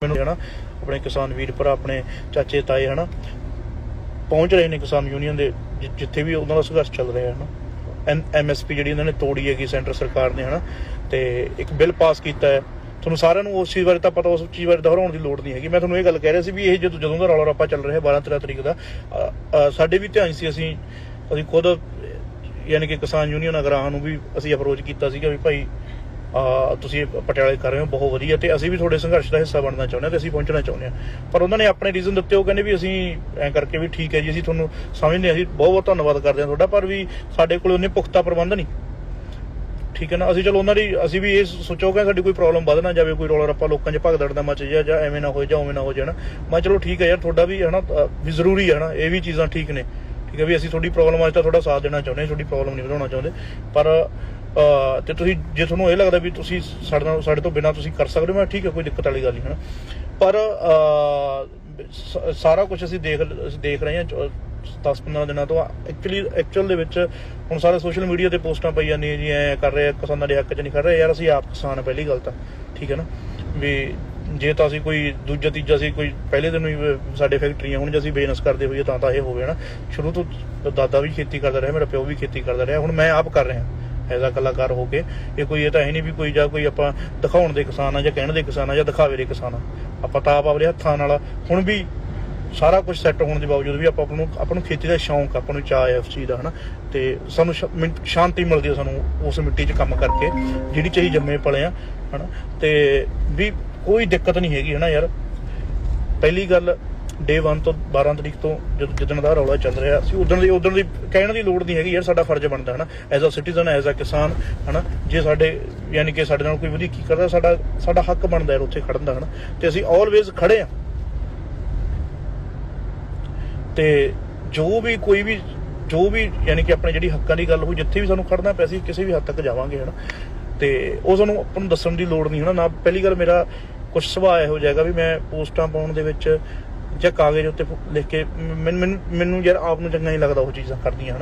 ਆਪਣੇ ਕਿਸਾਨ ਵੀਰ ਭਰਾ, ਆਪਣੇ ਚਾਚੇ ਤਾਏ ਪਹੁੰਚ ਰਹੇ ਨੇ ਕਿਸਾਨ ਯੂਨੀਅਨ ਦੇ ਜਿੱਥੇ ਵੀ ਉਹਨਾਂ ਦਾ ਸੰਘਰਸ਼ ਚੱਲ ਰਿਹਾ ਹੈ। MSP ਜਿਹੜੀ ਇਹਨਾਂ ਨੇ ਤੋੜੀ ਹੈਗੀ ਸੈਂਟਰ ਸਰਕਾਰ ਨੇ, ਤੇ ਇੱਕ ਬਿੱਲ ਪਾਸ ਕੀਤਾ ਹੈ। ਤੁਹਾਨੂੰ ਸਾਰਿਆਂ ਨੂੰ ਉਸ ਚੀਜ਼ ਬਾਰੇ ਤਾਂ ਪਤਾ, ਉਸ ਚੀਜ਼ ਬਾਰੇ ਦੁਹਰਾਉਣ ਦੀ ਲੋੜ ਨਹੀਂ ਹੈਗੀ। ਮੈਂ ਤੁਹਾਨੂੰ ਇਹ ਗੱਲ ਕਹਿ ਰਿਹਾ ਸੀ ਵੀ ਇਹ ਜਦੋਂ ਦਾ ਰੌਲਾ ਰੱਪਾ ਚੱਲ ਰਿਹਾ 12-13 ਤਰੀਕ ਦਾ, ਸਾਡੇ ਵੀ ਧਿਆਨ ਸੀ। ਅਸੀਂ ਖੁਦ ਯਾਨੀ ਕਿ ਕਿਸਾਨ ਯੂਨੀਅਨ ਅਗਰਾਹਾਂ ਨੂੰ ਵੀ ਅਸੀਂ ਅਪਰੋਚ ਕੀਤਾ ਸੀਗਾ ਵੀ ਭਾਈ ਤੁਸੀਂ ਪਟਿਆਲੇ ਕਰ ਰਹੇ ਹੋ, ਬਹੁਤ ਵਧੀਆ, ਤੇ ਅਸੀਂ ਵੀ ਤੁਹਾਡੇ ਸੰਘਰਸ਼ ਦਾ ਹਿੱਸਾ ਬਣਨਾ ਚਾਹੁੰਦੇ ਹਾਂ ਤੇ ਅਸੀਂ ਪਹੁੰਚਣਾ ਚਾਹੁੰਦੇ ਹਾਂ। ਪਰ ਉਹਨਾਂ ਨੇ ਆਪਣੇ ਰੀਜ਼ਨ ਦਿੱਤੇ, ਉਹ ਕਹਿੰਦੇ ਵੀ ਅਸੀਂ ਐਂ ਕਰਕੇ ਵੀ ਠੀਕ ਹੈ ਜੀ, ਅਸੀਂ ਤੁਹਾਨੂੰ ਸਮਝਦੇ ਹਾਂ, ਅਸੀਂ ਬਹੁਤ ਬਹੁਤ ਧੰਨਵਾਦ ਕਰਦੇ ਹਾਂ ਤੁਹਾਡਾ, ਪਰ ਵੀ ਸਾਡੇ ਕੋਲ ਉਹਨੇ ਪੁਖਤਾ ਪ੍ਰਬੰਧ ਨਹੀਂ, ਠੀਕ ਹੈ ਨਾ। ਅਸੀਂ ਚਲੋ ਉਹਨਾਂ ਦੀ ਅਸੀਂ ਵੀ ਇਹ ਸੋਚੋ ਕਿ ਸਾਡੀ ਕੋਈ ਪ੍ਰੋਬਲਮ ਵੱਧ ਨਾ ਜਾਵੇ, ਕੋਈ ਰੌਲਾ ਰੱਪਾ ਲੋਕਾਂ 'ਚ ਭਗਦੜ ਦਾ ਮਚ ਜਾ, ਜਾਂ ਐਵੇਂ ਨਾ ਹੋ ਜਾ, ਉਵੇਂ ਨਾ ਹੋ ਜਾਣਾ। ਮੈਂ ਚਲੋ ਠੀਕ ਹੈ ਯਾਰ, ਤੁਹਾਡਾ ਵੀ ਵੀ ਜ਼ਰੂਰੀ ਹੈ ਇਹ ਵੀ ਚੀਜ਼ਾਂ ਠੀਕ ਨੇ, ਠੀਕ ਹੈ ਵੀ ਅਸੀਂ ਤੁਹਾਡੀ ਪ੍ਰੋਬਲਮ ਅੱਜ ਤਾਂ ਤੁਹਾਡਾ ਸਾਥ ਦੇਣਾ ਚਾਹੁੰਦੇ ਹਾਂ, ਤੁਹਾਡੀ ਪ੍ਰੋਬਲਮ ਨਹੀਂ ਵਧਾਉਣਾ ਚਾਹੁੰਦੇ। ਪਰ ਤੇ ਤੁਸੀਂ ਜੇ ਤੁਹਾਨੂੰ ਇਹ ਲੱਗਦਾ ਵੀ ਤੁਸੀਂ ਸਾਡੇ ਤੋਂ ਬਿਨਾਂ ਤੁਸੀਂ ਕਰ ਸਕਦੇ ਹੋ, ਮੈਂ ਠੀਕ ਹੈ, ਕੋਈ ਦਿੱਕਤ ਵਾਲੀ ਗੱਲ ਨਹੀਂ, ਪਰ ਸਾਰਾ ਕੁਝ ਅਸੀਂ ਦੇਖ ਰਹੇ ਹਾਂ 10-15 ਦਿਨਾਂ ਤੋਂ। ਐਕਚੁਅਲ ਦੇ ਵਿੱਚ ਹੁਣ ਸਾਰੇ ਸੋਸ਼ਲ ਮੀਡੀਆ ਤੇ ਪੋਸਟਾਂ ਪਈ ਜਾਂਦੀਆਂ ਜੀ, ਐਂ ਕਰ ਰਹੇ ਕਿਸਾਨਾਂ ਦੇ ਹੱਕ 'ਚ ਨਹੀਂ ਕਰ ਰਹੇ। ਯਾਰ ਅਸੀਂ ਆਪ ਕਿਸਾਨ ਆ, ਪਹਿਲੀ ਗੱਲ ਤਾਂ ਠੀਕ ਹੈ ਨਾ, ਵੀ ਜੇ ਤਾਂ ਅਸੀਂ ਕੋਈ ਦੂਜਾ ਤੀਜਾ ਸੀ, ਕੋਈ ਪਹਿਲੇ ਦਿਨ ਹੀ ਸਾਡੇ ਫੈਕਟਰੀਆਂ ਹੁਣ ਜੇ ਅਸੀਂ ਬਿਜ਼ਨਸ ਕਰਦੇ ਹੋਈਏ ਤਾਂ ਇਹ ਹੋਵੇ ਸ਼ੁਰੂ ਤੋਂ ਦਾਦਾ ਵੀ ਖੇਤੀ ਕਰਦਾ ਰਿਹਾ, ਮੇਰਾ ਪਿਓ ਵੀ ਖੇਤੀ ਕਰਦਾ ਰਿਹਾ, ਹੁਣ ਮੈਂ ਆਪ ਕਰ ਰਿਹਾ ਐਜ਼ ਆ ਕਲਾਕਾਰ ਹੋ ਕੇ। ਇਹ ਤਾਂ ਹੈ ਨਹੀਂ ਵੀ ਕੋਈ ਜਾਂ ਕੋਈ ਆਪਾਂ ਦਿਖਾਉਣ ਦੇ ਕਿਸਾਨ ਆ, ਜਾਂ ਕਹਿਣ ਦੇ ਕਿਸਾਨ ਆ, ਜਾਂ ਦਿਖਾਵੇ ਦੇ ਕਿਸਾਨ ਆ। ਆਪਾਂ ਤਾਂ ਆਪ ਆਪਣੇ ਹੱਥਾਂ ਨਾਲ ਹੁਣ ਵੀ ਸਾਰਾ ਕੁਝ ਸੈੱਟ ਹੋਣ ਦੇ ਬਾਵਜੂਦ ਵੀ ਆਪਾਂ ਨੂੰ ਖੇਤੀ ਦਾ ਸ਼ੌਂਕ, ਆਪਾਂ ਨੂੰ ਚਾਅ ਹੈ ਉਸ ਚੀਜ਼ ਦਾ, ਤੇ ਸਾਨੂੰ ਸ਼ਾਂਤੀ ਮਿਲਦੀ ਹੈ ਸਾਨੂੰ ਉਸ ਮਿੱਟੀ 'ਚ ਕੰਮ ਕਰਕੇ ਜਿਹੜੀ 'ਚ ਅਸੀਂ ਜੰਮੇ ਪਲੇ ਆ, ਤੇ ਵੀ ਕੋਈ ਦਿੱਕਤ ਨਹੀਂ ਹੈਗੀ ਯਾਰ। ਪਹਿਲੀ ਗੱਲ Day 1 ਤੋਂ 12 ਤਰੀਕ ਤੋਂ ਜਿੱਦਣ ਦਾ ਰੌਲਾ ਚੱਲ ਰਿਹਾ ਸੀ, ਉਦਣ ਦੀ ਕਹਿਣ ਦੀ ਲੋੜ ਨਹੀਂ ਹੈਗੀ ਯਾਰ। ਸਾਡਾ ਫਰਜ਼ ਬਣਦਾ as a citizen, as a ਕਿਸਾਨ, ਜੇ ਸਾਡੇ ਯਾਨੀ ਕਿ ਸਾਡੇ ਨਾਲ ਕੋਈ ਵਧੀਕੀ ਕਰਦਾ, ਸਾਡਾ ਹੱਕ ਬਣਦਾ ਯਾਰ ਉੱਥੇ ਖੜਨ ਦਾ, ਤੇ ਅਸੀਂ ਆਲਵੇਜ਼ ਖੜੇ ਆ। ਤੇ ਜੋ ਵੀ ਯਾਨੀ ਕਿ ਆਪਣੇ ਜਿਹੜੀ ਹੱਕਾਂ ਦੀ ਗੱਲ ਹੋਈ, ਜਿੱਥੇ ਵੀ ਸਾਨੂੰ ਖੜਨਾ ਪਿਆ, ਅਸੀਂ ਕਿਸੇ ਵੀ ਹੱਦ ਤੱਕ ਜਾਵਾਂਗੇ, ਤੇ ਉਹ ਸਾਨੂੰ ਆਪਾਂ ਨੂੰ ਦੱਸਣ ਦੀ ਲੋੜ ਨਹੀਂ ਨਾ। ਪਹਿਲੀ ਗੱਲ ਮੇਰਾ ਕੁਛ ਸੁਭਾਅ ਇਹੋ ਜਾਏਗਾ ਵੀ ਮੈਂ ਪੋਸਟਾਂ ਪਾਉਣ ਦੇ ਵਿੱਚ ਜਾਂ ਕਾਗਜ਼ ਉੱਤੇ ਲਿਖ ਕੇ ਮੈਨੂੰ ਯਾਰ ਆਪ ਨੂੰ ਚੰਗਾ ਨਹੀਂ ਲੱਗਦਾ ਉਹ ਚੀਜ਼ਾਂ ਕਰਦੀਆਂ,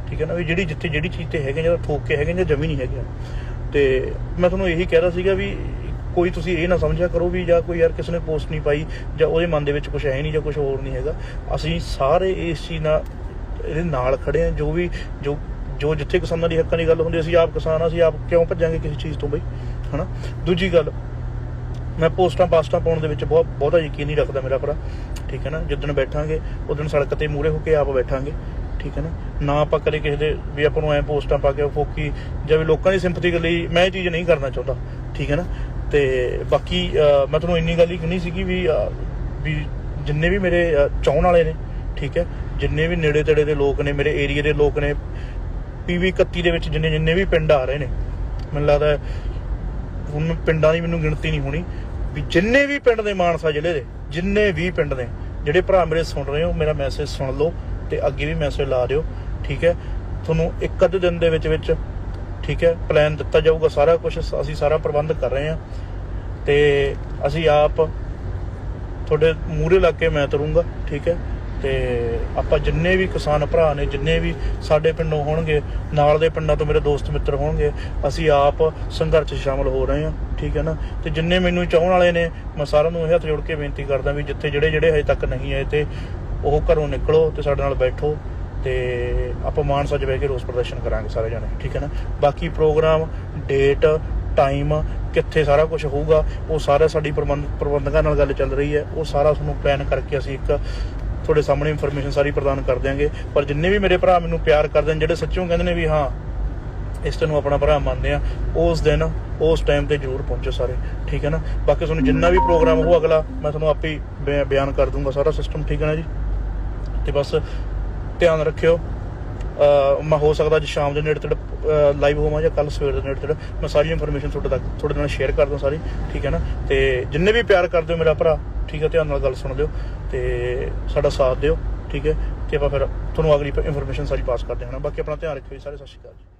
ਠੀਕ ਹੈ ਨਾ, ਵੀ ਜਿਹੜੀ ਚੀਜ਼ ਤੇ ਹੈਗੇ ਜਾਂ ਠੋਕ ਕੇ ਹੈਗੇ ਜਾਂ ਜਮੀ ਨਹੀਂ ਹੈਗੇ। ਤੇ ਮੈਂ ਤੁਹਾਨੂੰ ਇਹੀ ਕਹਿ ਰਿਹਾ ਸੀਗਾ ਵੀ ਕੋਈ ਤੁਸੀਂ ਇਹ ਨਾ ਸਮਝਿਆ ਕਰੋ ਵੀ ਜਾਂ ਕੋਈ ਯਾਰ ਕਿਸੇ ਨੇ ਪੋਸਟ ਨਹੀਂ ਪਾਈ ਜਾਂ ਉਹਦੇ ਮਨ ਦੇ ਵਿੱਚ ਕੁਛ ਹੈ ਨਹੀਂ ਜਾਂ ਕੁਛ ਹੋਰ ਨਹੀਂ ਹੈਗਾ। ਅਸੀਂ ਸਾਰੇ ਇਸ ਚੀਜ਼ ਨਾਲ ਇਹਦੇ ਨਾਲ ਖੜੇ ਹਾਂ। ਜੋ ਜਿੱਥੇ ਕਿਸਾਨਾਂ ਦੀ ਹੱਕਾਂ ਦੀ ਗੱਲ ਹੁੰਦੀ, ਅਸੀਂ ਆਪ ਕਿਸਾਨ ਆ, ਅਸੀਂ ਆਪ ਕਿਉਂ ਭੱਜਾਂਗੇ ਕਿਸੇ ਚੀਜ਼ ਤੋਂ ਬਈ, ਦੂਜੀ ਗੱਲ, ਮੈਂ ਪੋਸਟਾਂ ਪਾਉਣ ਦੇ ਵਿੱਚ ਬਹੁਤਾ ਯਕੀਨ ਨਹੀਂ ਰੱਖਦਾ ਮੇਰਾ ਭਰਾ, ਠੀਕ ਹੈ ਨਾ। ਜਿੱਦਣ ਬੈਠਾਂਗੇ ਉਦਣ ਸੜਕ ਤੇ ਮੂਹਰੇ ਹੋ ਕੇ ਆਪ ਬੈਠਾਂਗੇ, ਠੀਕ ਹੈ ਨਾ ਆਪਾਂ ਕਦੇ ਕਿਸੇ ਦੇ ਵੀ ਆਪਾਂ ਨੂੰ ਐਂ ਪੋਸਟਾਂ ਪਾ ਕੇ ਫੋਕੀ ਜਾਂ ਵੀ ਲੋਕਾਂ ਦੀ ਸਿੰਪਥੀ ਲਈ, ਮੈਂ ਇਹ ਚੀਜ਼ ਨਹੀਂ ਕਰਨਾ ਚਾਹੁੰਦਾ, ਠੀਕ ਹੈ ਨਾ। ਤੇ ਬਾਕੀ ਮੈਂ ਤੁਹਾਨੂੰ ਇੰਨੀ ਗੱਲ ਹੀ ਕਹਿਣੀ ਸੀਗੀ ਵੀ ਜਿੰਨੇ ਵੀ ਮੇਰੇ ਚਾਹੁਣ ਵਾਲੇ ਨੇ, ਠੀਕ ਹੈ, ਜਿੰਨੇ ਵੀ ਨੇੜੇ ਤੇੜੇ ਦੇ ਲੋਕ ਨੇ, ਮੇਰੇ ਏਰੀਏ ਦੇ ਲੋਕ ਨੇ, PV 31 ਦੇ ਵਿੱਚ ਜਿੰਨੇ ਵੀ ਪਿੰਡ ਆ ਰਹੇ ਨੇ, ਮੈਨੂੰ ਲੱਗਦਾ ਹੁਣ ਪਿੰਡਾਂ ਦੀ ਮੈਨੂੰ ਗਿਣਤੀ ਨਹੀਂ ਹੋਣੀ, ਵੀ ਜਿੰਨੇ ਵੀ ਪਿੰਡ ਨੇ ਮਾਨਸਾ ਜ਼ਿਲ੍ਹੇ ਦੇ, ਜਿੰਨੇ ਵੀ ਪਿੰਡ ਨੇ, ਜਿਹੜੇ ਭਰਾ ਮੇਰੇ ਸੁਣ ਰਹੇ ਹੋ, ਮੇਰਾ ਮੈਸੇਜ ਸੁਣ ਲਓ ਤੇ ਅੱਗੇ ਵੀ ਮੈਸੇਜ ਲਾ ਦਿਓ, ਠੀਕ ਹੈ। ਤੁਹਾਨੂੰ ਇੱਕ ਅੱਧੇ ਦਿਨ ਦੇ ਵਿੱਚ, ਠੀਕ ਹੈ, ਪਲਾਨ ਦਿੱਤਾ ਜਾਊਗਾ, ਸਾਰਾ ਕੁਝ ਅਸੀਂ ਸਾਰਾ ਪ੍ਰਬੰਧ ਕਰ ਰਹੇ ਹਾਂ, ਤੇ ਅਸੀਂ ਆਪ ਤੁਹਾਡੇ ਮੂਹਰੇ ਲੱਗ ਕੇ ਮੈਂ ਤੁਰੂੰਗਾ, ਠੀਕ ਹੈ। ਤੇ ਆਪਾਂ ਜਿੰਨੇ ਵੀ ਕਿਸਾਨ ਭਰਾ ਨੇ, ਜਿੰਨੇ ਵੀ ਸਾਡੇ ਪਿੰਡੋਂ ਹੋਣਗੇ, ਨਾਲ ਦੇ ਪਿੰਡਾਂ ਤੋਂ ਮੇਰੇ ਦੋਸਤ ਮਿੱਤਰ ਹੋਣਗੇ, ਅਸੀਂ ਆਪ ਸੰਘਰਸ਼ 'ਚ ਸ਼ਾਮਲ ਹੋ ਰਹੇ ਹਾਂ, ਠੀਕ ਹੈ ਨਾ। ਤੇ ਜਿੰਨੇ ਮੈਨੂੰ ਚਾਹਣ ਵਾਲੇ ਨੇ, ਮੈਂ ਸਾਰਿਆਂ ਨੂੰ ਇਹ ਹੱਥ ਜੋੜ ਕੇ ਬੇਨਤੀ ਕਰਦਾ ਵੀ ਜਿੱਥੇ ਜਿਹੜੇ ਹਜੇ ਤੱਕ ਨਹੀਂ ਆਏ ਤੇ ਉਹ ਘਰੋਂ ਨਿਕਲੋ ਤੇ ਸਾਡੇ ਨਾਲ ਬੈਠੋ ਤੇ ਆਪਾਂ ਮਾਨਸਾ 'ਚ ਬਹਿ ਕੇ ਰੋਸ ਪ੍ਰਦਰਸ਼ਨ ਕਰਾਂਗੇ ਸਾਰੇ ਜਾਣੇ, ਠੀਕ ਹੈ ਨਾ। ਬਾਕੀ ਪ੍ਰੋਗਰਾਮ, ਡੇਟ, ਟਾਈਮ, ਕਿੱਥੇ ਸਾਰਾ ਕੁਝ ਹੋਊਗਾ, ਉਹ ਸਾਰਾ ਸਾਡੀ ਪ੍ਰਬੰਧਕਾਂ ਨਾਲ ਗੱਲ ਚੱਲ ਰਹੀ ਹੈ। ਉਹ ਸਾਰਾ ਤੁਹਾਨੂੰ ਪਲਾਨ ਕਰਕੇ ਅਸੀਂ ਇੱਕ ਤੁਹਾਡੇ ਸਾਹਮਣੇ ਇਨਫੋਰਮੇਸ਼ਨ ਸਾਰੀ ਪ੍ਰਦਾਨ ਕਰ ਦਿਆਂਗੇ। ਪਰ ਜਿੰਨੇ ਵੀ ਮੇਰੇ ਭਰਾ ਮੈਨੂੰ ਪਿਆਰ ਕਰਦੇ ਨੇ, ਜਿਹੜੇ ਸੱਚੋਂ ਕਹਿੰਦੇ ਨੇ ਵੀ ਹਾਂ ਇਸ ਤੈਨੂੰ ਆਪਣਾ ਭਰਾ ਮੰਨਦੇ ਆ, ਉਸ ਦਿਨ ਉਸ ਟਾਈਮ ਤੇ ਜ਼ਰੂਰ ਪਹੁੰਚੋ ਸਾਰੇ, ਠੀਕ ਹੈ ਨਾ। ਬਾਕੀ ਤੁਹਾਨੂੰ ਜਿੰਨਾ ਵੀ ਪ੍ਰੋਗਰਾਮ ਹੋਊ ਅਗਲਾ ਮੈਂ ਤੁਹਾਨੂੰ ਆਪੇ ਹੀ ਬਿਆਨ ਕਰ ਦੂੰਗਾ ਸਾਰਾ ਸਿਸਟਮ, ਠੀਕ ਹੈ ਨਾ ਜੀ। ਤੇ ਬਸ ਧਿਆਨ ਰੱਖਿਓ। ਮੈਂ ਹੋ ਸਕਦਾ ਅੱਜ ਸ਼ਾਮ ਦੇ ਨੇੜੇ ਤੇੜੇ ਲਾਈਵ ਹੋਵਾਂ ਜਾਂ ਕੱਲ ਸਵੇਰ ਦੇ ਨੇੜੇ ਤੇੜੇ, ਮੈਂ ਸਾਰੀ ਇਨਫੋਰਮੇਸ਼ਨ ਤੁਹਾਡੇ ਨਾਲ ਸ਼ੇਅਰ ਕਰ ਦੂੰ ਸਾਰੀ, ਠੀਕ ਹੈ ਨਾ। ਤੇ ਜਿੰਨੇ ਵੀ ਪਿਆਰ ਕਰਦੇ ਹੋ ਮੇਰਾ ਭਰਾ, ਠੀਕ ਹੈ, ਧਿਆਨ ਨਾਲ ਗੱਲ ਸੁਣ ਲਿਓ ਤੇ ਸਾਡਾ ਸਾਥ ਦਿਓ, ਠੀਕ ਹੈ। ਤੇ ਆਪਾਂ ਫਿਰ ਤੁਹਾਨੂੰ ਅਗਲੀ ਇਨਫੋਰਮੇਸ਼ਨ ਸਾਰੀ ਪਾਸ ਕਰਦੇ ਹਾਂ। ਬਾਕੀ ਆਪਣਾ ਧਿਆਨ ਰੱਖਿਓ ਜੀ ਸਾਰੇ। ਸਤਿ ਸ਼੍ਰੀ ਅਕਾਲ ਜੀ।